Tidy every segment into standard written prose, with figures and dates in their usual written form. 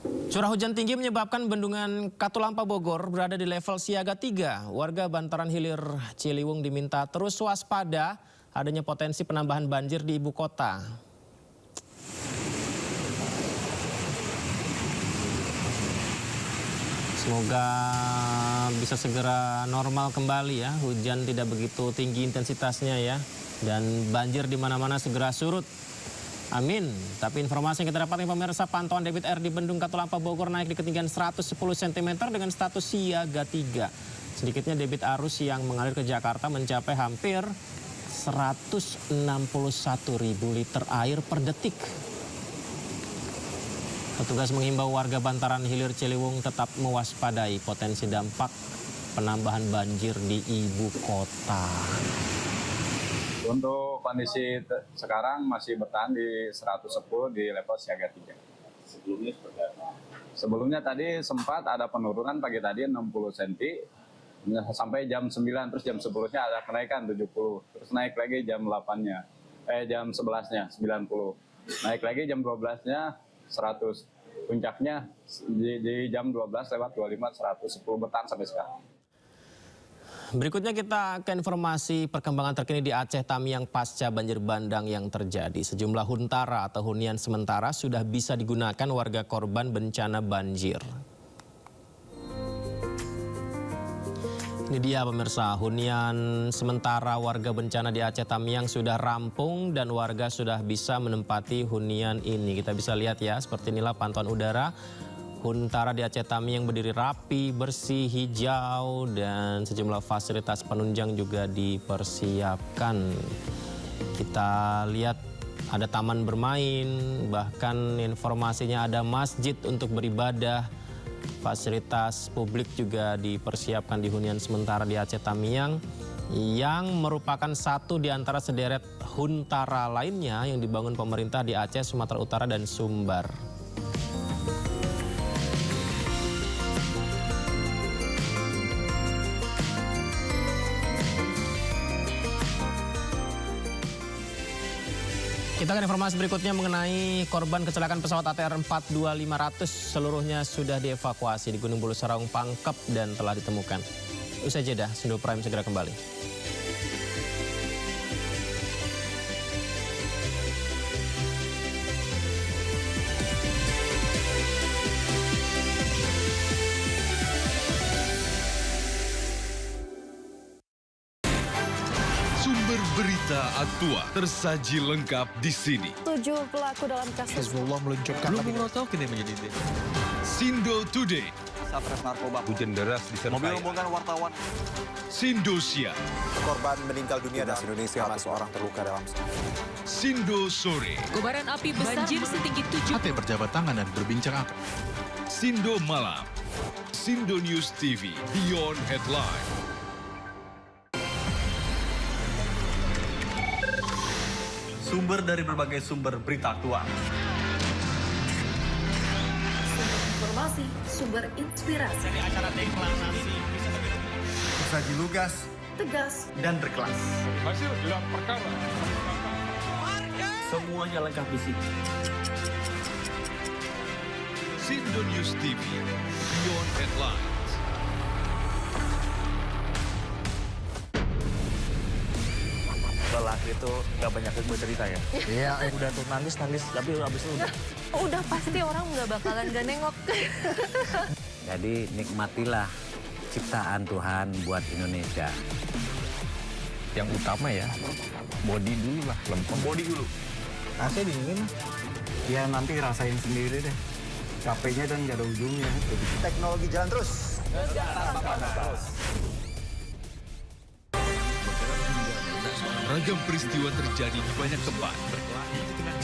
Curah hujan tinggi menyebabkan bendungan Katulampa Bogor berada di level siaga 3. Warga bantaran hilir Ciliwung diminta terus waspada adanya potensi penambahan banjir di ibu kota. Semoga bisa segera normal kembali ya, hujan tidak begitu tinggi intensitasnya ya, dan banjir di mana-mana segera surut. Amin. Tapi informasi yang kita dapat pemirsa, pantauan debit air di Bendung Katulampa Bogor naik di ketinggian 110 cm dengan status siaga 3. Sedikitnya debit arus yang mengalir ke Jakarta mencapai hampir 161.000 liter air per detik. Petugas menghimbau warga bantaran hilir Ciliwung tetap mewaspadai potensi dampak penambahan banjir di ibu kota. Untuk kondisi sekarang masih bertahan di 110 di level siaga 3. Sebelumnya seperti apa? Sebelumnya tadi sempat ada penurunan pagi tadi 60 cm sampai jam 9, terus jam 10-nya ada kenaikan 70. Terus naik lagi jam 8-nya, jam 11-nya 90. Naik lagi jam 12-nya 100. Puncaknya di jam 12:25 110 bertahan sampai sekarang. Berikutnya kita ke informasi perkembangan terkini di Aceh Tamiang pasca banjir bandang yang terjadi. Sejumlah huntara atau hunian sementara sudah bisa digunakan warga korban bencana banjir. Ini dia pemirsa, hunian sementara warga bencana di Aceh Tamiang sudah rampung dan warga sudah bisa menempati hunian ini. Kita bisa lihat ya, seperti inilah pantauan udara. Huntara di Aceh Tamiang berdiri rapi, bersih, hijau, dan sejumlah fasilitas penunjang juga dipersiapkan. Kita lihat ada taman bermain, bahkan informasinya ada masjid untuk beribadah. Fasilitas publik juga dipersiapkan di hunian sementara di Aceh Tamiang yang merupakan satu di antara sederet huntara lainnya yang dibangun pemerintah di Aceh, Sumatera Utara, dan Sumbar. Kita akan informasi berikutnya mengenai korban kecelakaan pesawat ATR 42500. Seluruhnya sudah dievakuasi di Gunung Bulu Saraung, Pangkep, dan telah ditemukan. Usai jeda, Sindo Prime segera kembali. Berita aktual tersaji lengkap di sini. 7 pelaku dalam kasus Hezbollah meluncurkan belum tahu kini menjadi itu. Sindo Today. Satres narkoba. Hujan deras disertai Mobil rombongan wartawan. Sindosia. Korban meninggal dunia dan Indonesia, seorang terluka dalam. Sindo Sore. Kobaran api besar banjir setinggi 7. Hati berjabat tangan dan berbincang akan. Sindo Malam. Sindo News TV Beyond Headline. Sumber dari berbagai sumber berita aktual. Sumber informasi, sumber inspirasi. Dari acara deklarasi. Tersaji lugas, Tegas, dan berkelas. Hasil gelar perkara. Semuanya lengkap di sini. Sindo News TV Beyond Headlines. Lelaki itu gak banyak yang bercerita ya. Iya, Udah tuh nangis, tapi abis itu udah pasti orang nggak bakalan gak nengok. Jadi nikmatilah ciptaan Tuhan buat Indonesia. yang utama ya, body dulu lah, lempeng. body dulu. AC dingin, ya nanti rasain sendiri deh. Capeknya dan gak ada ujungnya. Teknologi jalan terus. Ragam peristiwa terjadi di banyak tempat.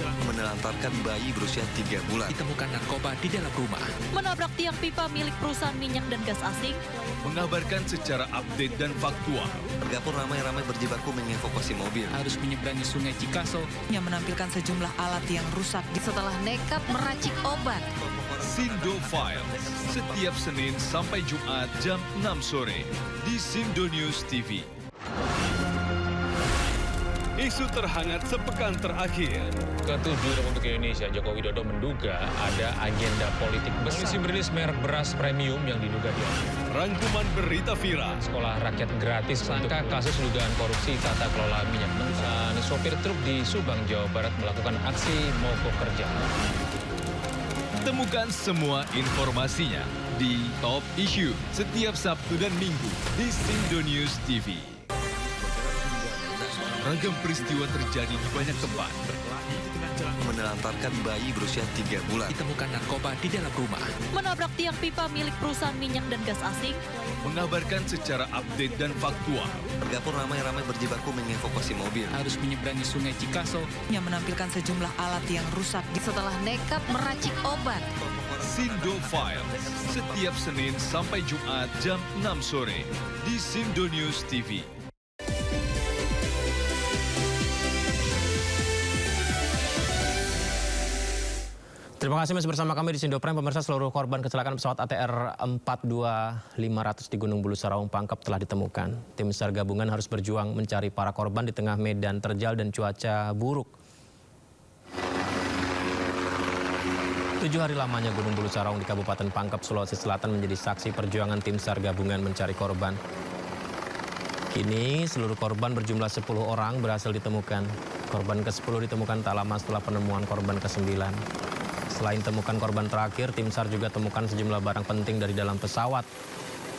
Menelantarkan bayi berusia 3 bulan. Ditemukan narkoba di dalam rumah. Menabrak tiang pipa milik perusahaan minyak dan gas asing. Mengabarkan secara update dan faktual. Warga pun ramai-ramai berjibaku mengevakuasi mobil. Harus menyeberangi sungai Cikaso. Yang menampilkan sejumlah alat yang rusak setelah nekat meracik obat. Sindo Files, setiap Senin sampai Jumat jam 6 sore di Sindo News TV. isu terhangat sepekan terakhir. Ke-7 Republik Indonesia, Joko Widodo menduga ada agenda politik besar. Polisi merilis merek beras premium yang diduga diambil. Rangkuman berita viral. Sekolah rakyat gratis sangka kasus dugaan korupsi tata kelola minyak mentah. Sopir truk di Subang, Jawa Barat melakukan aksi mogok kerja. Temukan semua informasinya di Top Issue setiap Sabtu dan Minggu di Sindonews TV. Ragam peristiwa terjadi di banyak tempat. Menelantarkan bayi berusia 3 bulan. Ditemukan narkoba di dalam rumah. Menabrak tiang pipa milik perusahaan minyak dan gas asing. Mengabarkan secara update dan faktual. Warga pun ramai-ramai berjibaku mengevakuasi mobil. Harus menyeberangi sungai Cikaso. Yang menampilkan sejumlah alat yang rusak setelah nekat meracik obat. Sindo Files setiap Senin sampai Jumat jam 6 sore di Sindonews TV. Terima kasih masih bersama kami di Sindo Prime. Pemirsa, seluruh korban kecelakaan pesawat ATR 42500 di Gunung Bulu Saraung Pangkep telah ditemukan. Tim SAR gabungan harus berjuang mencari para korban di tengah medan terjal dan cuaca buruk. 7 hari lamanya Gunung Bulu Saraung di Kabupaten Pangkep, Sulawesi Selatan menjadi saksi perjuangan tim SAR gabungan mencari korban. Kini seluruh korban berjumlah 10 orang berhasil ditemukan. Korban ke-10 ditemukan tak lama setelah penemuan korban ke-9. Selain temukan korban terakhir, tim SAR juga temukan sejumlah barang penting dari dalam pesawat.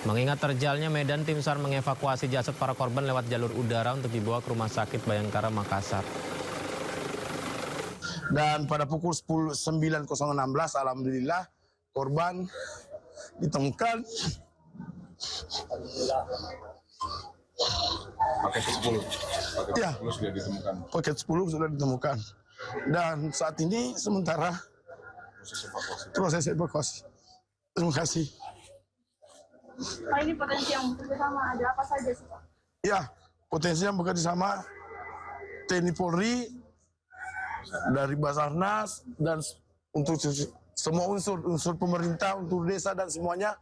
Mengingat terjalnya medan, tim SAR mengevakuasi jasad para korban lewat jalur udara untuk dibawa ke Rumah Sakit Bayangkara Makassar. Dan pada pukul 9.016 alhamdulillah korban ditemukan. Paket 10. Paket Ya, 10 sudah ditemukan. Paket 10 sudah ditemukan. Dan saat ini sementara proses evakuasi. Terima kasih. Pak, ini potensi yang bekerja sama ada apa saja sih, Pak? Ya, potensi yang bekerja sama TNI Polri, dari Basarnas, dan untuk semua unsur pemerintah, untuk desa dan semuanya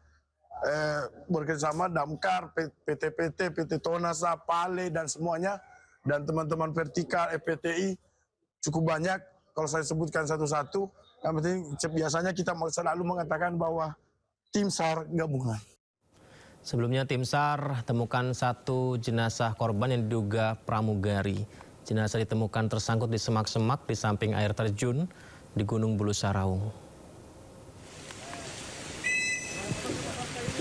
bekerjasama, Damkar, PT-PT, PT Tonasa, Pale, dan semuanya, dan teman-teman vertikal, FPTI, cukup banyak. Kalau saya sebutkan satu-satu, yang penting biasanya kita selalu mengatakan bahwa tim SAR gabungan. Sebelumnya tim SAR temukan satu jenazah korban yang diduga pramugari. Jenazah ditemukan tersangkut di semak-semak di samping air terjun di Gunung Bulu Saraung.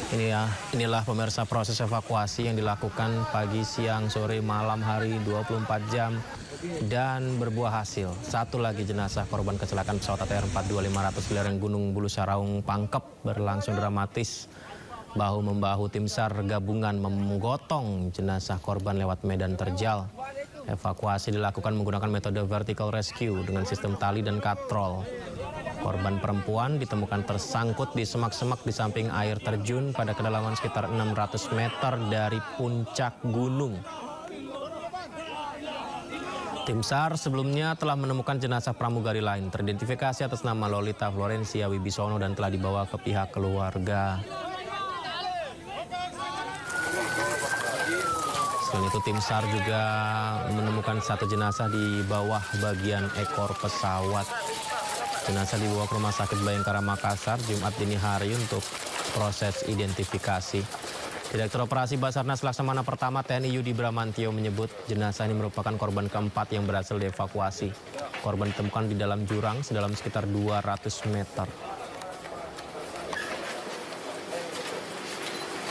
Inilah pemirsa proses evakuasi yang dilakukan pagi, siang, sore, malam, hari 24 jam dan berbuah hasil. Satu lagi jenazah korban kecelakaan pesawat ATR 42500 di lereng Gunung Bulu Saraung Pangkep berlangsung dramatis. Bahu-membahu tim SAR gabungan menggotong jenazah korban lewat medan terjal. Evakuasi dilakukan menggunakan metode vertical rescue dengan sistem tali dan katrol. Korban perempuan ditemukan tersangkut di semak-semak di samping air terjun pada kedalaman sekitar 600 meter dari puncak gunung. Tim SAR sebelumnya telah menemukan jenazah pramugari lain teridentifikasi atas nama Lolita Florencia Wibisono dan telah dibawa ke pihak keluarga. Selain itu tim SAR juga menemukan satu jenazah di bawah bagian ekor pesawat. Jenazah dibawa ke Rumah Sakit Bayangkara Makassar Jumat dini hari untuk proses identifikasi. Direktur Operasi Basarnas Laksamana Pertama TNI Yudi Bramantio menyebut jenazah ini merupakan korban keempat yang berhasil dievakuasi. Korban ditemukan di dalam jurang sedalam sekitar 200 meter.